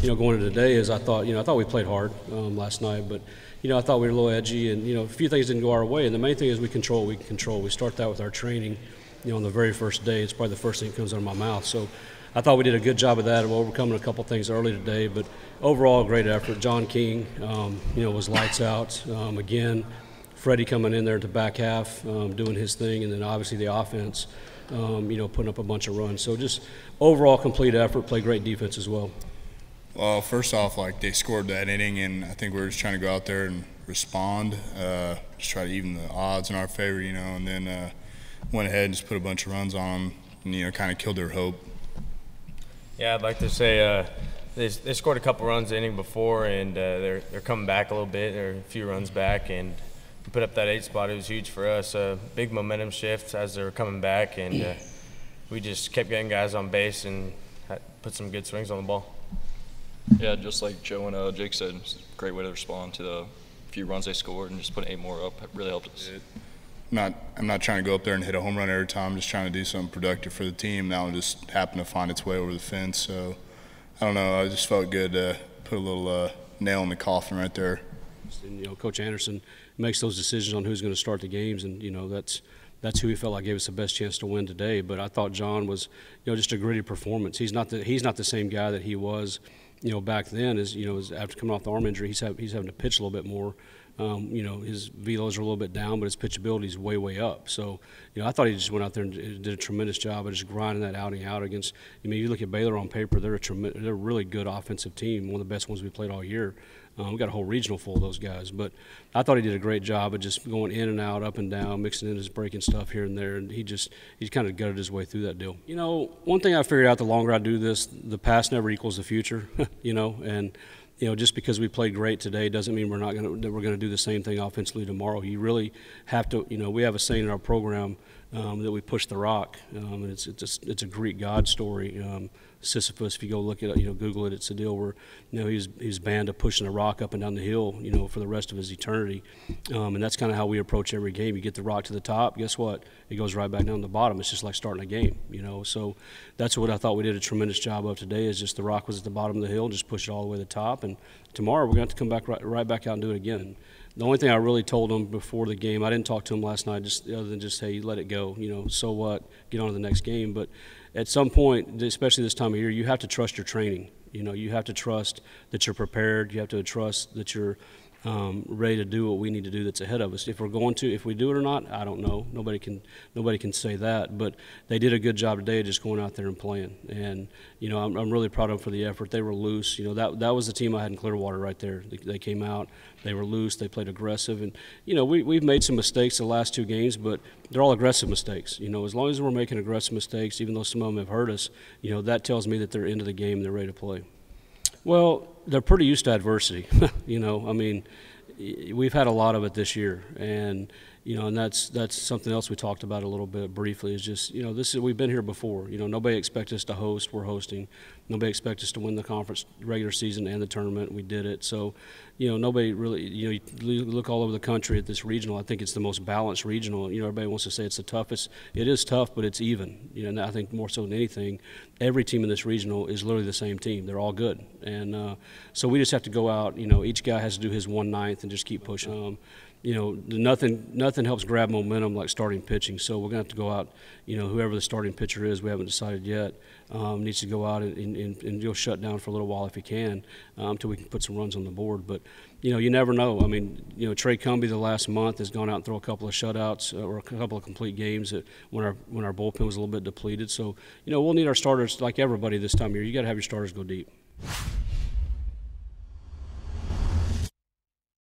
going into today is I thought we played hard last night, but I thought we were a little edgy, and a few things didn't go our way. And the main thing is we control what we can control. We start that with our training. On the very first day, it's probably the first thing that comes out of my mouth. So I thought we did a good job of that, of overcoming a couple things early today. But overall, great effort. John King, was lights out again. Freddie coming in there at the back half, doing his thing, and then obviously the offense, putting up a bunch of runs. So just overall complete effort, play great defense as well. Well, first off, they scored that inning, and I think we were just trying to go out there and respond, just try to even the odds in our favor, and then went ahead and just put a bunch of runs on them and, kind of killed their hope. Yeah, I'd like to say they scored a couple runs the inning before, and they're coming back a little bit. They're a few runs back, and we put up that 8 spot. It was huge for us. Big momentum shift as they were coming back, and we just kept getting guys on base and put some good swings on the ball. Yeah, just like Joe and Jake said, it's a great way to respond to the few runs they scored, and just putting 8 more up really helped us. I'm not trying to go up there and hit a home run every time. I'm just trying to do something productive for the team. That one just happened to find its way over the fence. So I don't know. I just felt good to put a little nail in the coffin right there. And, Coach Anderson makes those decisions on who's going to start the games, and that's who he felt like gave us the best chance to win today. But I thought John was just a gritty performance. He's not the same guy that he was back then. As after coming off the arm injury, he's having to pitch a little bit more. His velos are a little bit down, but his pitchability is way up. So, I thought he just went out there and did a tremendous job of just grinding that outing out against. You look at Baylor on paper; they're a really good offensive team, one of the best ones we played all year. We got a whole regional full of those guys, but I thought he did a great job of just going in and out, up and down, mixing in his breaking stuff here and there, and he kind of gutted his way through that deal. One thing I figured out the longer I do this, the past never equals the future, and. Just because we played great today doesn't mean we're going to do the same thing offensively tomorrow. You really have to. We have a saying in our program that we push the rock, and it's a Greek god story. Sisyphus, if you go look at it, Google it. It's a deal where he's banned to pushing a rock up and down the hill, for the rest of his eternity, and that's kind of how we approach every game. You get the rock to the top, guess what? It goes right back down to the bottom. It's just like starting a game, So that's what I thought we did a tremendous job of today. Is just the rock was at the bottom of the hill, just push it all the way to the top, and tomorrow we're going to have to come back right back out and do it again. The only thing I really told him before the game, I didn't talk to him last night, other than just, hey, let it go. So what? Get on to the next game. But at some point, especially this time of year, you have to trust your training. You have to trust that you're prepared. You have to trust that you're ready to do what we need to do that's ahead of us. If we do it or not, I don't know. Nobody can say that. But they did a good job today of just going out there and playing. And I'm really proud of them for the effort. They were loose. That was the team I had in Clearwater right there. They came out. They were loose. They played aggressive. And we've made some mistakes the last 2 games, but they're all aggressive mistakes. As long as we're making aggressive mistakes, even though some of them have hurt us, that tells me that they're into the game and they're ready to play. Well, they're pretty used to adversity. We've had a lot of it this year, and and that's something else we talked about a little bit briefly. Is just we've been here before. Nobody expects us to host. We're hosting. Nobody expects us to win the conference regular season and the tournament. We did it. So, nobody really. You look all over the country at this regional. I think it's the most balanced regional. Everybody wants to say it's the toughest. It is tough, but it's even. And I think more so than anything, every team in this regional is literally the same team. They're all good, and so we just have to go out. Each guy has to do his 1/9 and just keep pushing. Nothing helps grab momentum like starting pitching. So we're going to have to go out, whoever the starting pitcher is, we haven't decided yet, needs to go out and shut down for a little while if he can, until we can put some runs on the board. But, you never know. Trey Cumbie the last month has gone out and thrown a couple of shutouts or a couple of complete games when our bullpen was a little bit depleted. So, we'll need our starters like everybody this time of year. You got to have your starters go deep.